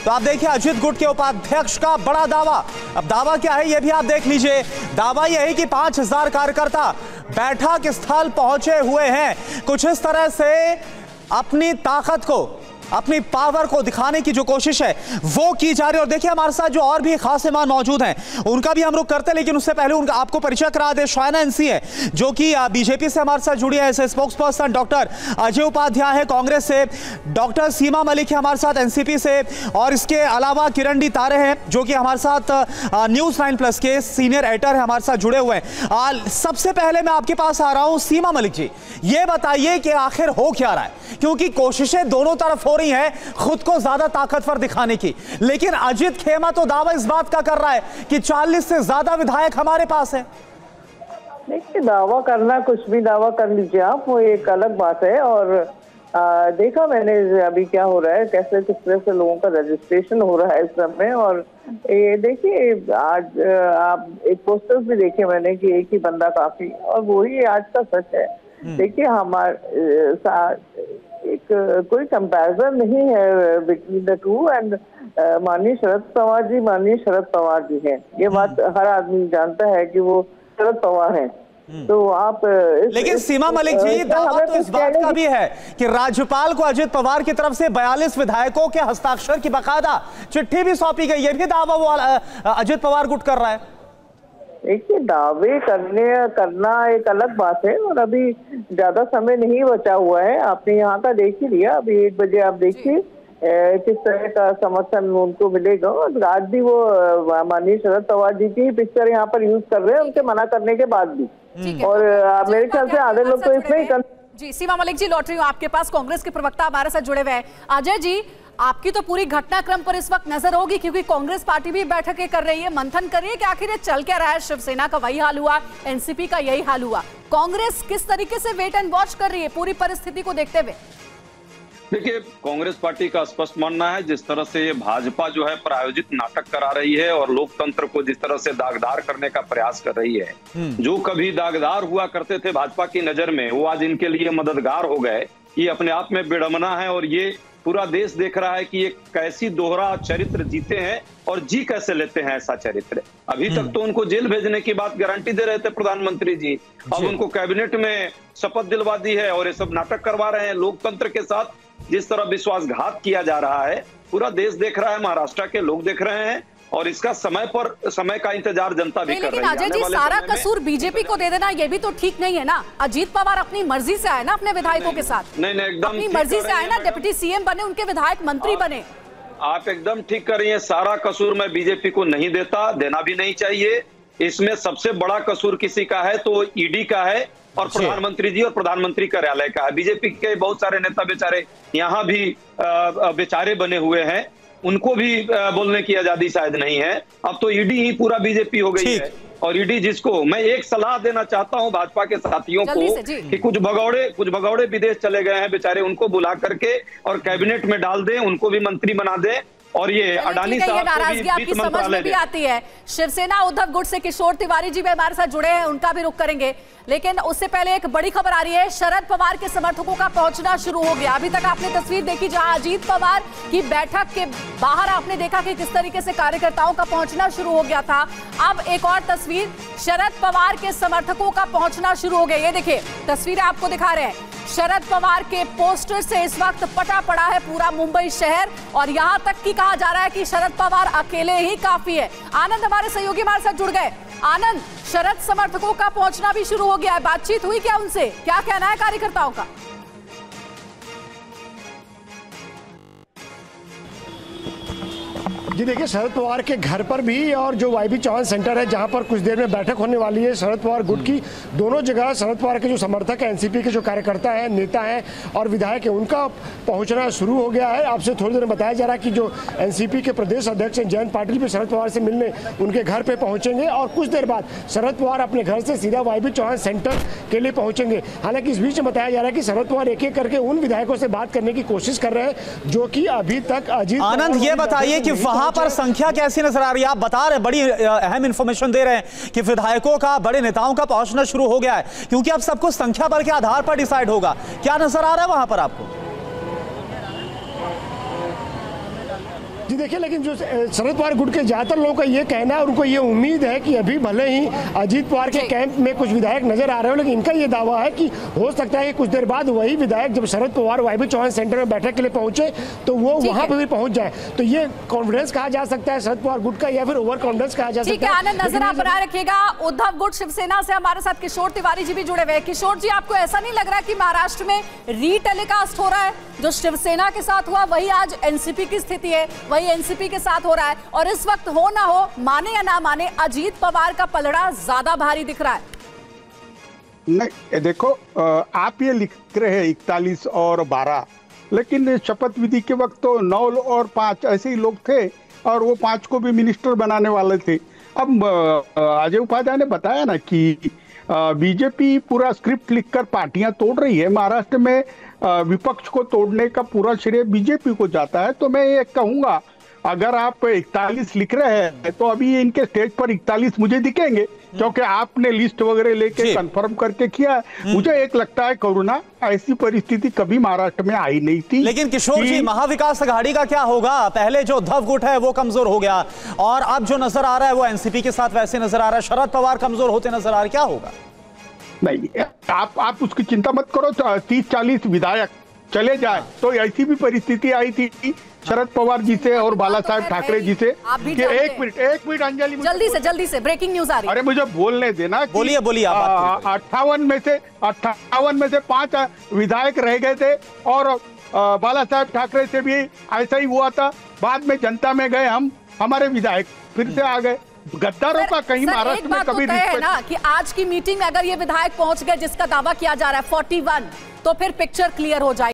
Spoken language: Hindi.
तो आप देखिए अजित गुट के उपाध्यक्ष का बड़ा दावा। अब दावा क्या है ये भी आप देख लीजिए। दावा यह है कि 5000 कार्यकर्ता बैठक स्थल पहुंचे हुए हैं। कुछ इस तरह से अपनी ताकत को, अपनी पावर को दिखाने की जो कोशिश है वो की जा रही है। और देखिए हमारे साथ जो और भी खास मेहमान मौजूद हैं उनका भी हम रुख करते हैं, लेकिन उससे पहले उनका आपको परिचय करा दे। शायना एनसी है जो कि बीजेपी से हमारे साथ जुड़ी है, spokesperson doctor Ajay Upadhyay है कांग्रेस से, डॉक्टर सीमा मलिक है हमारे साथ एनसीपी से, और इसके अलावा किरण डी तारे हैं जो कि हमारे साथ न्यूज 9+ के सीनियर एडिटर है, हमारे साथ जुड़े हुए हैं। सबसे पहले मैं आपके पास आ रहा हूं सीमा मलिक जी, ये बताइए कि आखिर हो क्या रहा है, क्योंकि कोशिशें दोनों तरफ हो है खुद को ज्यादा ताकतवर दिखाने की, लेकिन अजित खेमा तो दावा इस बात का कर रहा है कि 40 से ज्यादा विधायक हमारे पास है। देखिए, दावा करना, कुछ भी दावा कर लीजिए आप, वो एक अलग बात है। और देखा मैंने अभी क्या हो रहा है, कैसे किस तरह से लोगों का रजिस्ट्रेशन हो रहा है इस समय। और ये देखिए, आज आप एक पोस्टर्स भी देखे मैंने कि एक ही बंदा काफी, और वही आज का सच है। देखिए, हमारे एक कोई कंपैरिजन नहीं है बिटवीन द टू। एंड माननीय शरद पवार जी हैं, ये बात हर आदमी जानता है कि वो शरद पवार हैं। तो आप लेकिन सीमा मलिक जी, दावा तो इस बात का भी है कि राज्यपाल को अजित पवार की तरफ से 42 विधायकों के हस्ताक्षर की बाकायदा चिट्ठी भी सौंपी गई। ये भी दावा वो अजित पवार गुट कर रहा है। देखिए, दावे करना एक अलग बात है, और अभी ज्यादा समय नहीं बचा हुआ है। आपने यहाँ का देख ही लिया, अभी 1 बजे आप देखिए किस तरह का समर्थन उनको मिलेगा। और आज भी वो माननीय शरद पवार जी की पिक्चर यहाँ पर यूज कर रहे हैं, उनके मना करने के बाद भी। और मेरे ख्याल से आधे लोग तो इसमें ही। जी सीमा मलिक जी, लौट रही हूँ आपके पास, कांग्रेस के प्रवक्ता हमारे साथ जुड़े हुए हैं। अजय जी, आपकी तो पूरी घटनाक्रम पर इस वक्त नजर होगी, क्योंकि कांग्रेस पार्टी भी बैठकें कर रही है, मंथन कर रही है कि आखिर ये चल क्या रहा है। शिवसेना का वही हाल हुआ, एनसीपी का यही हाल हुआ। कांग्रेस किस तरीके से वेट एंड वॉच कर रही है पूरी परिस्थिति को देखते हुए? देखिए, कांग्रेस पार्टी का स्पष्ट मानना है जिस तरह से ये भाजपा जो है प्रायोजित नाटक करा रही है और लोकतंत्र को जिस तरह से दागदार करने का प्रयास कर रही है, जो कभी दागदार हुआ करते थे भाजपा की नजर में, वो आज इनके लिए मददगार हो गए। ये अपने आप में विडंबना है, और ये पूरा देश देख रहा है कि ये कैसी दोहरा चरित्र जीते हैं और जी कैसे लेते हैं ऐसा चरित्र। अभी तक तो उनको जेल भेजने की बात गारंटी दे रहे थे प्रधानमंत्री जी, अब उनको कैबिनेट में शपथ दिलवा दी है और ये सब नाटक करवा रहे हैं। लोकतंत्र के साथ जिस तरह विश्वासघात किया जा रहा है पूरा देश देख रहा है, महाराष्ट्र के लोग देख रहे हैं, और इसका समय का इंतजार जनता भी कर रही है। लेकिन अजय जी, सारा कसूर बीजेपी को दे देना ये भी तो ठीक नहीं है ना। अजीत पवार अपनी मर्जी से आए ना अपने विधायकों के साथ, नहीं एकदम अपनी मर्जी से आए ना, डिप्टी सीएम बने, उनके विधायक मंत्री बने। आप एकदम ठीक कर रही हैं, सारा कसूर मैं बीजेपी को नहीं देता, देना भी नहीं चाहिए। इसमें सबसे बड़ा कसूर किसी का है तो ईडी का है, और प्रधानमंत्री जी और प्रधानमंत्री कार्यालय का है। बीजेपी के बहुत सारे नेता बेचारे यहाँ भी बेचारे बने हुए हैं, उनको भी बोलने की आजादी शायद नहीं है। अब तो ईडी ही पूरा बीजेपी हो गई है, और ईडी जिसको मैं एक सलाह देना चाहता हूं भाजपा के साथियों को कि कुछ भगौड़े विदेश चले गए हैं बेचारे, उनको बुला करके और कैबिनेट में डाल दें, उनको भी मंत्री बना दें। और ये अडानी साहब नाराजगी आपकी समझ में भी आती है। शिवसेना उद्धव गुट से किशोर तिवारी जी भी हमारे साथ जुड़े हैं, उनका भी रुख करेंगे, लेकिन उससे पहले एक बड़ी खबर आ रही है। शरद पवार के समर्थकों का पहुंचना शुरू हो गया। अभी तक आपने तस्वीर देखी जहां अजीत पवार की बैठक के बाहर आपने देखा कि किस तरीके से कार्यकर्ताओं का पहुंचना शुरू हो गया था। अब एक और तस्वीर, शरद पवार के समर्थकों का पहुंचना शुरू हो गया। ये देखिए तस्वीरें आपको दिखा रहे हैं, शरद पवार के पोस्टर से इस वक्त पटा पड़ा है पूरा मुंबई शहर, और यहां तक कि कहा जा रहा है कि शरद पवार अकेले ही काफी है। आनंद हमारे सहयोगी हमारे साथ जुड़ गए। आनंद, शरद समर्थकों का पहुंचना भी शुरू हो गया है, बातचीत हुई क्या उनसे, क्या कहना है कार्यकर्ताओं का? जी देखिए, शरद पवार के घर पर भी और जो वाईबी चौहान सेंटर है जहां पर कुछ देर में बैठक होने वाली है शरद पवार गुट की, दोनों जगह शरद पवार के जो समर्थक हैं, एनसीपी के जो कार्यकर्ता हैं, नेता हैं और विधायक हैं, उनका पहुंचना शुरू हो गया है। आपसे थोड़ी देर में बताया जा रहा है कि जो एनसीपी के प्रदेश अध्यक्ष हैं जयंत पाटिल भी शरद पवार से मिलने उनके घर पर पहुंचेंगे, और कुछ देर बाद शरद पवार अपने घर से सीधा वाईबी चौहान सेंटर के लिए पहुंचेंगे। हालांकि इस बीच में बताया जा रहा है कि शरद पवार एक एक करके उन विधायकों से बात करने की कोशिश कर रहे हैं जो कि अभी तक अजीत। आनंद, ये बताइए कि वहां पर संख्या कैसी नजर आ रही है? आप बता रहे, बड़ी अहम इंफॉर्मेशन दे रहे हैं कि विधायकों का, बड़े नेताओं का पहुंचना शुरू हो गया है, क्योंकि अब सब कुछ संख्या बल के आधार पर डिसाइड होगा। क्या नजर आ रहा है वहां पर आपको? जी देखिए, लेकिन जो शरद पवार गुट के ज्यादातर लोगों का ये कहना है, उनको ये उम्मीद है कि अभी भले ही अजीत पवार के कैंप में कुछ विधायक नजर आ रहे हो, लेकिन इनका ये दावा है कि हो सकता है कि कुछ देर बाद वही विधायक जब शरद पवार वाईबी चौहान सेंटर में बैठक के लिए पहुंचे तो वो वहां पर भी पहुंच जाए। तो ये कॉन्फिडेंस कहा जा सकता है शरद पवार गुट का, या फिर ओवर कॉन्फिडेंस कहा जा सकता है। आनंद, नजर आप बनाए रखिएगा। उद्धव गुट शिवसेना से हमारे साथ किशोर तिवारी जी भी जुड़े हुए हैं। किशोर जी, आपको ऐसा नहीं लग रहा कि महाराष्ट्र में रीटेलीकास्ट हो रहा है? जो शिवसेना के साथ हुआ वही आज एनसीपी की स्थिति है, वही एनसीपी के साथ हो रहा है, और इस वक्त हो ना हो, माने या ना माने, अजीत पवार का पलड़ा ज्यादा भारी दिख रहा है। नहीं देखो, आप ये लिख रहे हैं 41 और 12, लेकिन शपथ विधि के वक्त तो 9 और 5 ऐसे ही लोग थे और वो 5 को भी मिनिस्टर बनाने वाले थे। अब अजय उपाध्याय ने बताया ना कि बीजेपी पूरा स्क्रिप्ट लिखकर पार्टियां तोड़ रही है। महाराष्ट्र में विपक्ष को तोड़ने का पूरा श्रेय बीजेपी को जाता है। तो मैं ये कहूंगा, अगर आप 41 लिख रहे हैं तो अभी इनके स्टेज पर 41 मुझे दिखेंगे, क्योंकि आपने लिस्ट वगैरह लेके कंफर्म करके किया है। मुझे एक लगता है करुणा, ऐसी परिस्थिति कभी महाराष्ट्र में आई नहीं थी। लेकिन किशोर जी, महाविकास अघाड़ी का क्या होगा? पहले जो उद्धव गुट है वो कमजोर हो गया और अब जो नजर आ रहा है वो एनसीपी के साथ वैसे नजर आ रहा है। शरद पवार कमजोर होते नजर आ रहे, क्या होगा? नहीं, आप उसकी चिंता मत करो। 30-40 विधायक चले जाए तो ऐसी भी परिस्थिति आई थी शरद पवार जी से और बाला साहेब ठाकरे जी से कि एक मिनट अंजलि, जल्दी से ब्रेकिंग न्यूज आ रही है। अरे मुझे बोलने देना। बोलिए आप। 58 में से 5 विधायक रह गए थे और बाला साहेब ठाकरे से भी ऐसा ही हुआ था। बाद में जनता में गए हम, हमारे विधायक फिर से आ गए। गद्दारों का कहीं महाराष्ट्र में कभी है ना कि आज की मीटिंग में अगर ये विधायक पहुंच गए जिसका दावा किया जा रहा है 41, तो फिर पिक्चर क्लियर हो जाएगी।